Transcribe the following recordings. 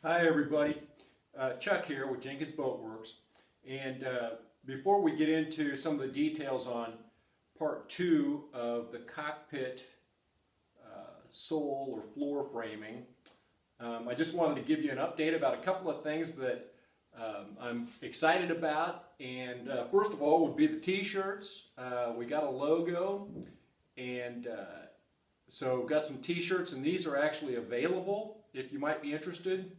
Hi everybody, Chuck here with Jenkins Boat Works, and before we get into some of the details on part 2 of the cockpit sole or floor framing, I just wanted to give you an update about a couple of things that I'm excited about. And first of all would be the t-shirts. We got a logo, and so we've got some t-shirts, and these are actually available if you might be interested.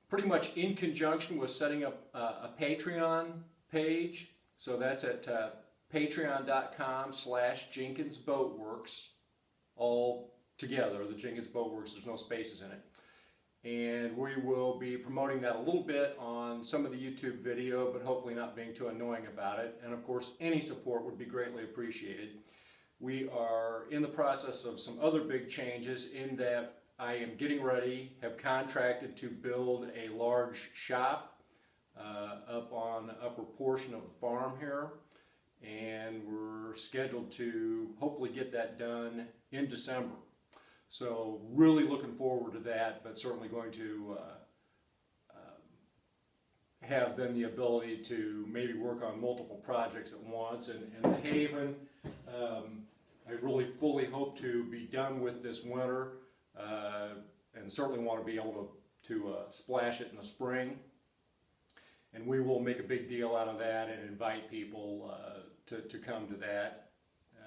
Pretty much in conjunction with setting up a Patreon page. So that's at patreon.com/JenkinsBoatWorks, all together, the Jenkins Boatworks, there's no spaces in it. And we will be promoting that a little bit on some of the YouTube video, but hopefully not being too annoying about it. And of course, any support would be greatly appreciated. We are in the process of some other big changes in that I am getting ready, have contracted to build a large shop up on the upper portion of the farm here, and we're scheduled to hopefully get that done in December. So really looking forward to that, but certainly going to have then the ability to maybe work on multiple projects at once. And the Haven, I really fully hope to be done with this winter. And certainly want to be able to splash it in the spring. And we will make a big deal out of that and invite people to come to that.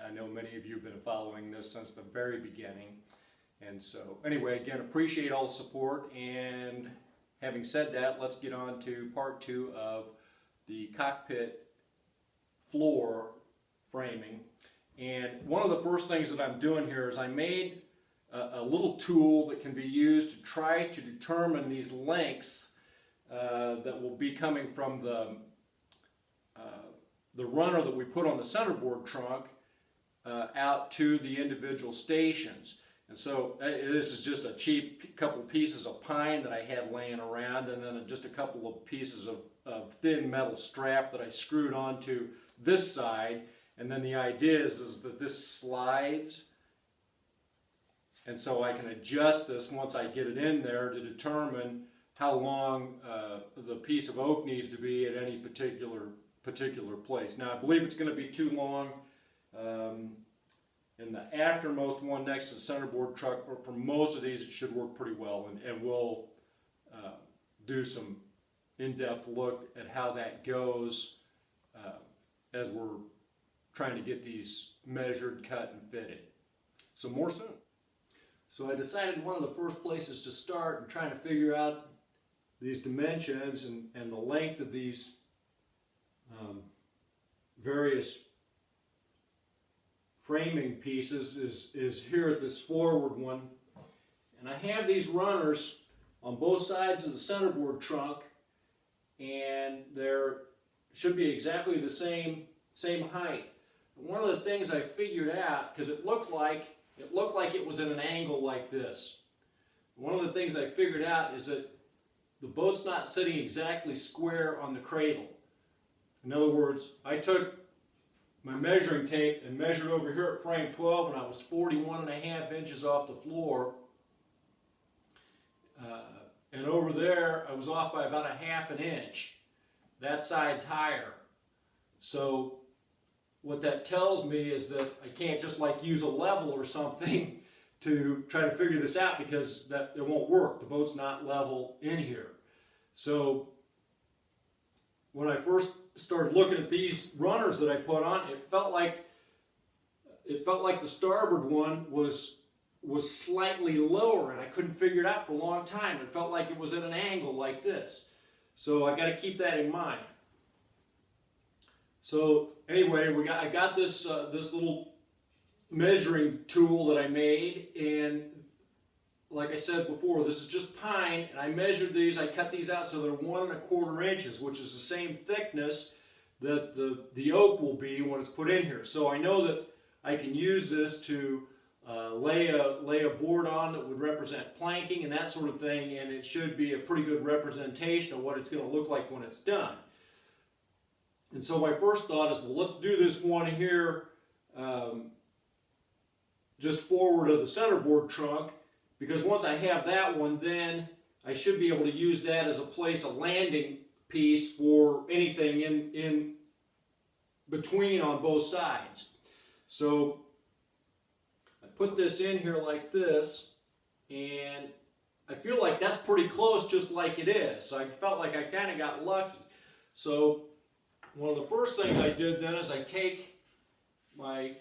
I know many of you have been following this since the very beginning. And so anyway, again, appreciate all the support. And having said that, let's get on to part 2 of the cockpit floor framing. And one of the first things that I'm doing here is I made a little tool that can be used to try to determine these lengths that will be coming from the runner that we put on the centerboard trunk out to the individual stations. And so this is just a cheap couple pieces of pine that I had laying around, and then just a couple of pieces of thin metal strap that I screwed onto this side. And then the idea is that this slides, and so I can adjust this once I get it in there to determine how long the piece of oak needs to be at any particular place. Now I believe it's going to be too long in the aftermost one next to the centerboard truck, but for most of these it should work pretty well, and we'll do some in-depth look at how that goes as we're trying to get these measured, cut, and fitted. So more soon. So I decided one of the first places to start in trying to figure out these dimensions and the length of these various framing pieces is here at this forward one. And I have these runners on both sides of the centerboard trunk, and they're should be exactly the same height. One of the things I figured out, because it looked like it was at an angle like this. One of the things I figured out is that the boat's not sitting exactly square on the cradle. In other words, I took my measuring tape and measured over here at frame 12, and I was 41.5 inches off the floor. And over there, I was off by about 1/2 inch. That side's higher. So what that tells me is that I can't just like use a level or something to try to figure this out, because it won't work. The boat's not level in here. So when I first started looking at these runners that I put on, it felt like the starboard one was slightly lower, and I couldn't figure it out for a long time. It felt like it was at an angle like this. So I got to keep that in mind. So anyway, I got this little measuring tool that I made, and like I said before, this is just pine, and I measured these. I cut these out so they're 1¼ inches, which is the same thickness that the oak will be when it's put in here. So I know that I can use this to lay a board on that would represent planking and that sort of thing, and it should be a pretty good representation of what it's going to look like when it's done. And so my first thought is, well, let's do this one here just forward of the centerboard trunk, because once I have that one, then I should be able to use that as a landing piece for anything in between on both sides. So I put this in here like this, and I feel like that's pretty close just like it is. So I felt like I kind of got lucky. So one of the first things I did then is I take I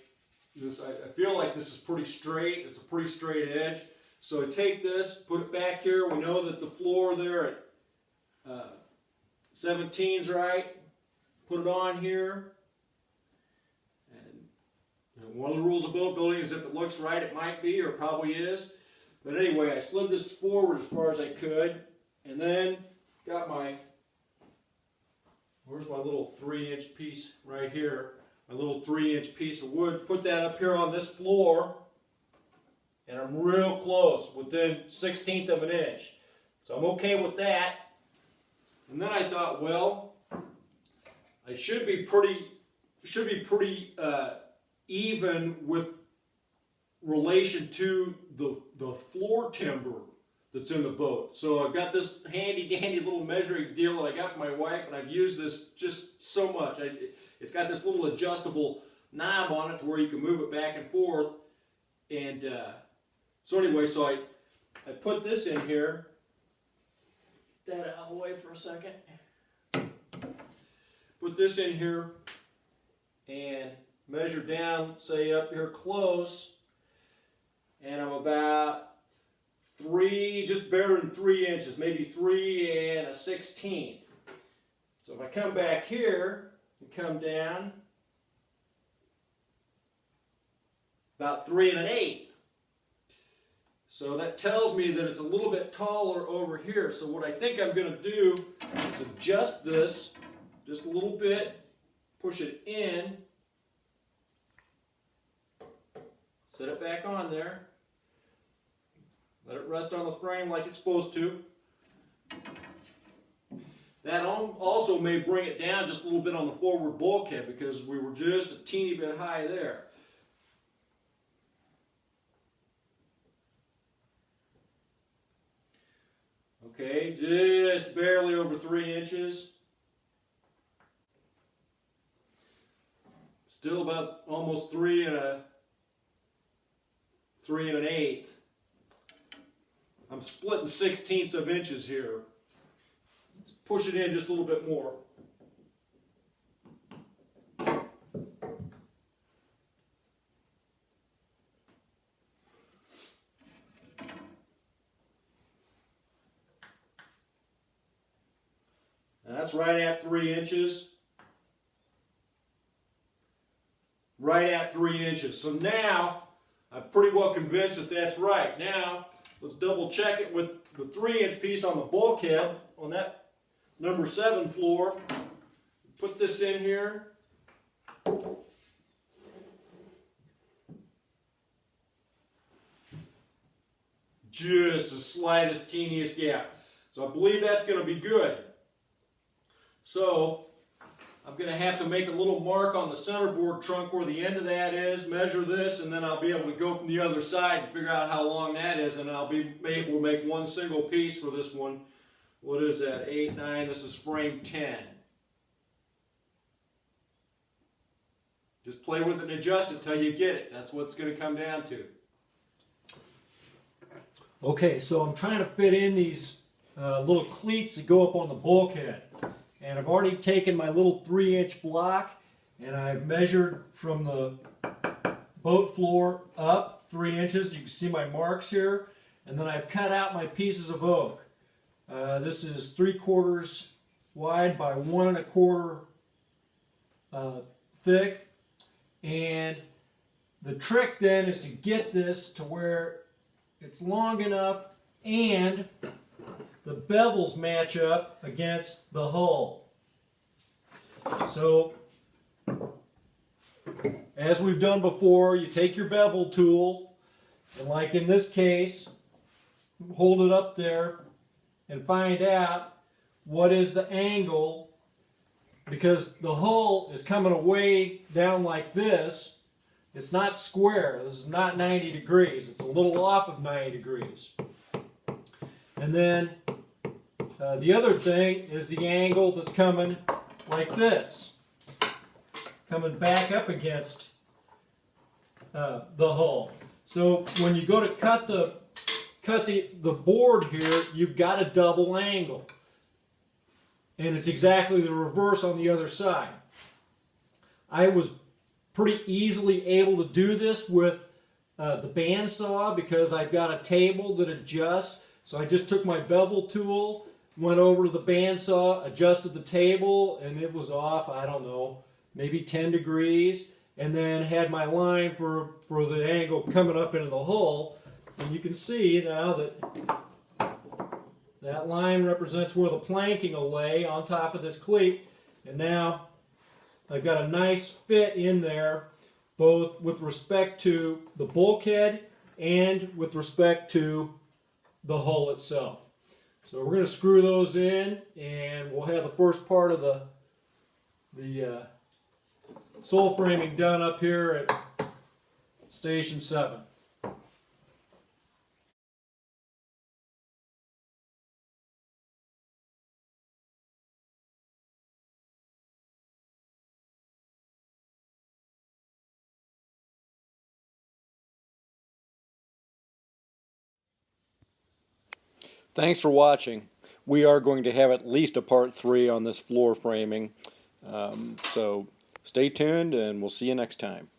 feel like this is pretty straight. It's a pretty straight edge. So I take this, put it back here. We know that the floor there at 17's right. Put it on here. And one of the rules of boat building is if it looks right, it might be, or probably is. But anyway, I slid this forward as far as I could, and then got where's my little 3-inch piece right here? My little 3-inch piece of wood. Put that up here on this floor, and I'm real close, within 1/16 of an inch. So I'm okay with that. And then I thought, well, I should be pretty even with relation to the floor timber that's in the boat. So I've got this handy dandy little measuring deal that I got from my wife, and I've used this just so much. It's got this little adjustable knob on it to where you can move it back and forth. And so anyway, so I put this in here. Get that out of the way for a second. Put this in here and measure down, say up here close, and I'm about just better than 3 inches, maybe 3 1/16. So if I come back here and come down, about 3 1/8. So that tells me that it's a little bit taller over here. So what I think I'm going to do is adjust this just a little bit, push it in, set it back on there, let it rest on the frame like it's supposed to. That also may bring it down just a little bit on the forward bulkhead because we were just a teeny bit high there. Okay, just barely over 3 inches. Still about almost 3 1/8. I'm splitting 1/16 of inches here. Let's push it in just a little bit more. And that's right at 3 inches. Right at 3 inches. So now, I'm pretty well convinced that that's right. Now, let's double check it with the 3-inch piece on the bulkhead on that number 7 floor. Put this in here. Just the slightest, teeniest gap. So I believe that's going to be good. So I'm going to have to make a little mark on the centerboard trunk where the end of that is, measure this, and then I'll be able to go from the other side and figure out how long that is, and I'll be able to make one single piece for this one. What is that? 8, 9, this is frame 10. Just play with it and adjust it until you get it. That's what it's going to come down to. Okay, so I'm trying to fit in these little cleats that go up on the bulkhead. And I've already taken my little 3-inch block and I've measured from the boat floor up 3 inches. You can see my marks here. And then I've cut out my pieces of oak. This is 3/4 wide by 1 1/4 thick. And the trick then is to get this to where it's long enough and the bevels match up against the hull. So, as we've done before, you take your bevel tool, and like in this case, hold it up there and find out what is the angle, because the hull is coming away down like this. It's not square. This is not 90 degrees. It's a little off of 90 degrees. And then the other thing is the angle that's coming like this, coming back up against the hull. So when you go to cut the board here, you've got a double angle. And it's exactly the reverse on the other side. I was pretty easily able to do this with the bandsaw because I've got a table that adjusts. So I just took my bevel tool, went over to the bandsaw, adjusted the table, and it was off, I don't know, maybe 10 degrees, and then had my line for the angle coming up into the hull. And you can see now that that line represents where the planking will lay on top of this cleat. And now I've got a nice fit in there, both with respect to the bulkhead and with respect to the hull itself. So we're going to screw those in, and we'll have the first part of the sole framing done up here at Station 7. Thanks for watching. We are going to have at least a part 3 on this floor framing. So stay tuned and we'll see you next time.